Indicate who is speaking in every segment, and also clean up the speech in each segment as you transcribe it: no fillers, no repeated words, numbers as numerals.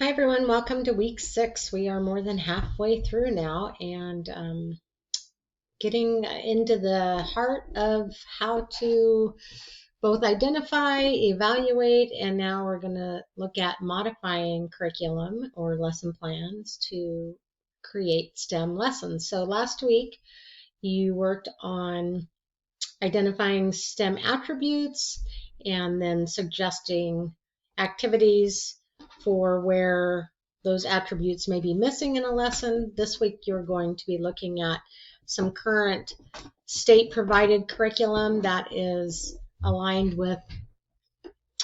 Speaker 1: Hi everyone, welcome to week 6. We are more than halfway through now and getting into the heart of how to both identify, evaluate, and now we're going to look at modifying curriculum or lesson plans to create STEM lessons. So last week you worked on identifying STEM attributes and then suggesting activities for where those attributes may be missing in a lesson. This week you're going to be looking at some current state provided curriculum that is aligned with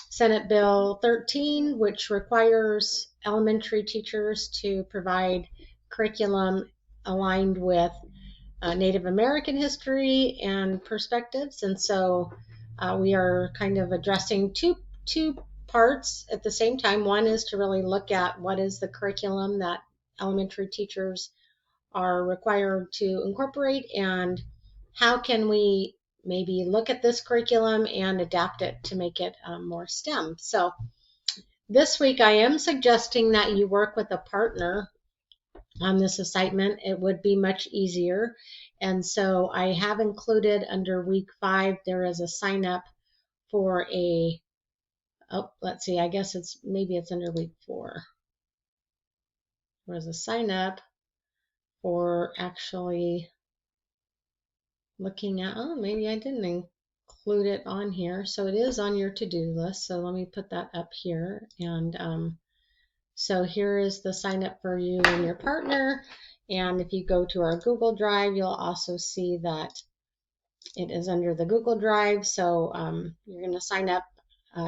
Speaker 1: Senate Bill 13, which requires elementary teachers to provide curriculum aligned with Native American history and perspectives. And so we are kind of addressing two parts at the same time. One is to really look at what is the curriculum that elementary teachers are required to incorporate and how can we maybe look at this curriculum and adapt it to make it more STEM. So this week I am suggesting that you work with a partner on this assignment. It would be much easier. And so I have included under week 5, there is a sign up for let's see, I guess maybe it's under week 4. There's a sign up for actually looking at, maybe I didn't include it on here. So it is on your to-do list. So let me put that up here. And so here is the sign up for you and your partner. And if you go to our Google Drive, you'll also see that it is under the Google Drive. So you're going to sign up.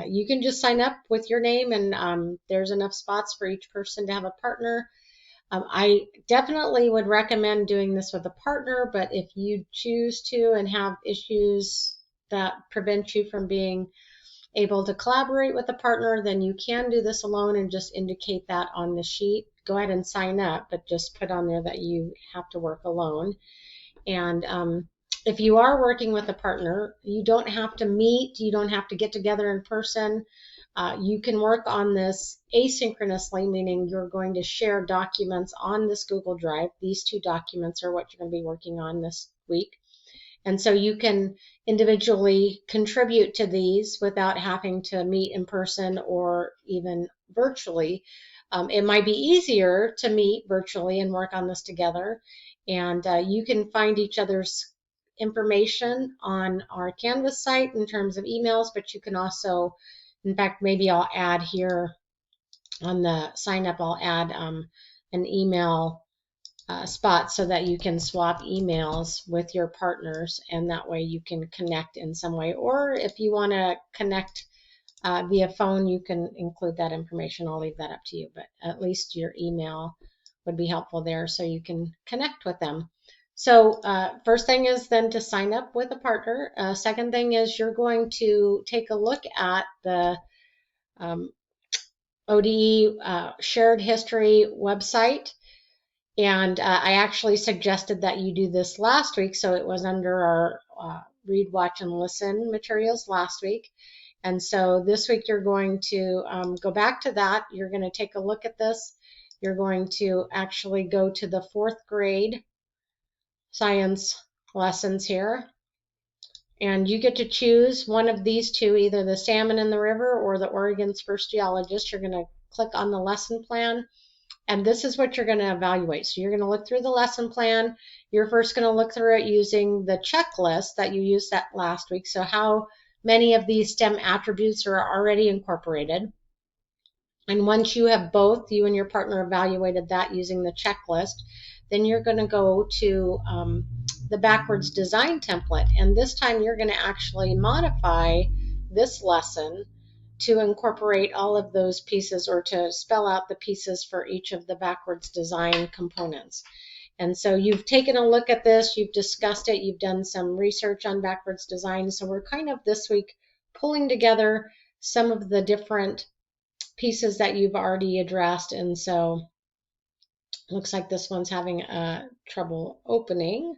Speaker 1: You can just sign up with your name, and there's enough spots for each person to have a partner. I definitely would recommend doing this with a partner, but if you choose to and have issues that prevent you from being able to collaborate with a partner, then you can do this alone and just indicate that on the sheet. Go ahead and sign up, but just put on there that you have to work alone. And if you are working with a partner, you don't have to meet, you don't have to get together in person. You can work on this asynchronously, meaning you're going to share documents on this Google Drive. These 2 documents are what you're going to be working on this week. And so you can individually contribute to these without having to meet in person or even virtually. It might be easier to meet virtually and work on this together. And you can find each other's information on our Canvas site in terms of emails, but you can also, in fact, maybe I'll add here on the sign up, I'll add an email spot so that you can swap emails with your partners, and that way you can connect in some way. Or if you want to connect via phone, you can include that information. I'll leave that up to you, but at least your email would be helpful there so you can connect with them. So first thing is then to sign up with a partner. Second thing is you're going to take a look at the ODE shared history website. And I actually suggested that you do this last week, so it was under our read, watch, and listen materials last week. And so this week you're going to go back to that. You're going to take a look at this. You're going to actually go to the 4th grade science lessons here. And you get to choose one of these 2, either the salmon in the river or the Oregon's first geologist. You're going to click on the lesson plan. And this is what you're going to evaluate. So you're going to look through the lesson plan. You're first going to look through it using the checklist that you used that last week. So how many of these STEM attributes are already incorporated. And once you have both, you and your partner, evaluated that using the checklist, then you're going to go to the backwards design template. And this time you're going to actually modify this lesson to incorporate all of those pieces, or to spell out the pieces for each of the backwards design components. And so you've taken a look at this, you've discussed it, you've done some research on backwards design. So we're kind of this week pulling together some of the different pieces that you've already addressed. And so it looks like this one's having trouble opening.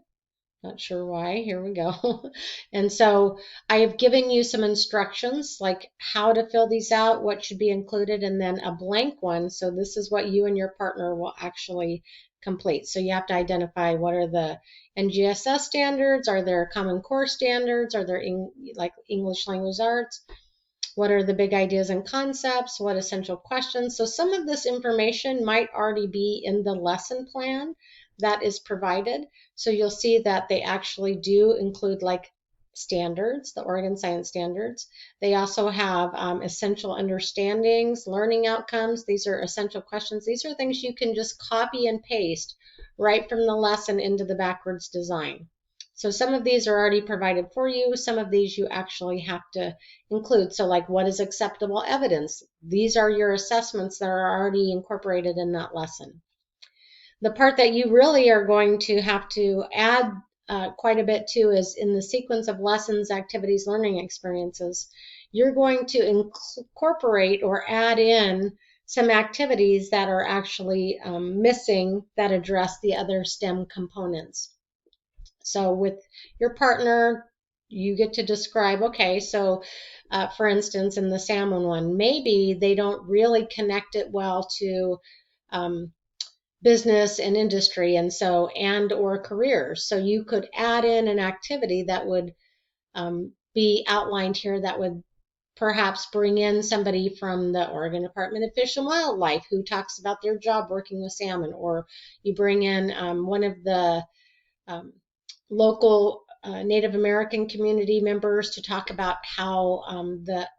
Speaker 1: Not sure why. Here we go. And so I have given you some instructions like how to fill these out, what should be included, and then a blank one. So this is what you and your partner will actually complete. So you have to identify what are the NGSS standards, are there Common Core standards, are there like English Language Arts, what are the big ideas and concepts, what essential questions. So some of this information might already be in the lesson plan that is provided. So you'll see that they actually do include like standards, the Oregon Science Standards. They also have essential understandings, learning outcomes. These are essential questions. These are things you can just copy and paste right from the lesson into the backwards design. So some of these are already provided for you. Some of these you actually have to include. So like, what is acceptable evidence? These are your assessments that are already incorporated in that lesson. The part that you really are going to have to add quite a bit to is in the sequence of lessons, activities, learning experiences. You're going to incorporate or add in some activities that are actually missing that address the other STEM components. So with your partner, you get to describe, okay, so for instance, in the salmon one, maybe they don't really connect it well to business and industry and or careers. So you could add in an activity that would be outlined here that would perhaps bring in somebody from the Oregon Department of Fish and Wildlife who talks about their job working with salmon, or you bring in one of the local Native American community members to talk about how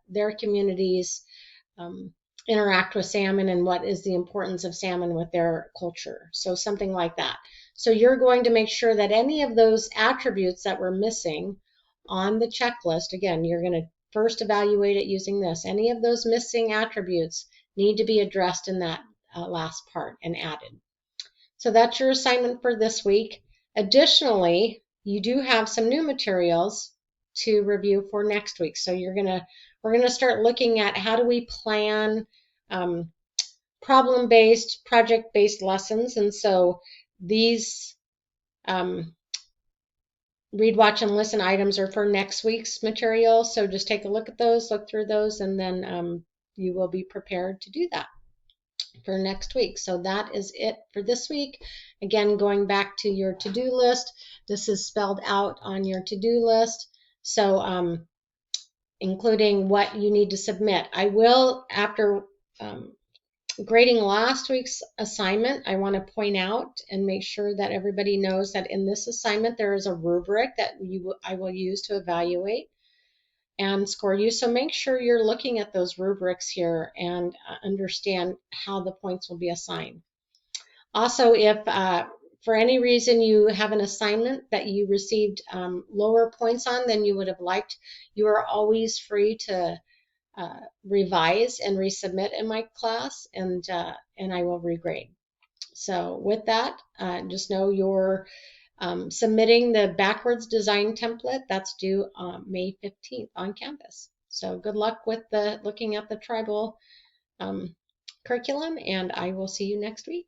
Speaker 1: their communities interact with salmon and what is the importance of salmon with their culture. So something like that. So you're going to make sure that any of those attributes that were missing on the checklist, again, you're going to first evaluate it using this. Any of those missing attributes need to be addressed in that last part and added. So that's your assignment for this week. Additionally, you do have some new materials to review for next week. So we're gonna start looking at how do we plan problem-based, project-based lessons. And so these read, watch, and listen items are for next week's material. So just take a look at those, look through those, and then you will be prepared to do that for next week. So that is it for this week. Again, going back to your to-do list, this is spelled out on your to-do list. So including what you need to submit. I will, after grading last week's assignment, I want to point out and make sure that everybody knows that in this assignment there is a rubric that I will use to evaluate and score you. So make sure you're looking at those rubrics here and understand how the points will be assigned. Also, if for any reason you have an assignment that you received lower points on than you would have liked, you are always free to revise and resubmit in my class, and I will regrade. So with that, just know you're submitting the backwards design template that's due May 15th on campus. So good luck with looking at the tribal curriculum, and I will see you next week.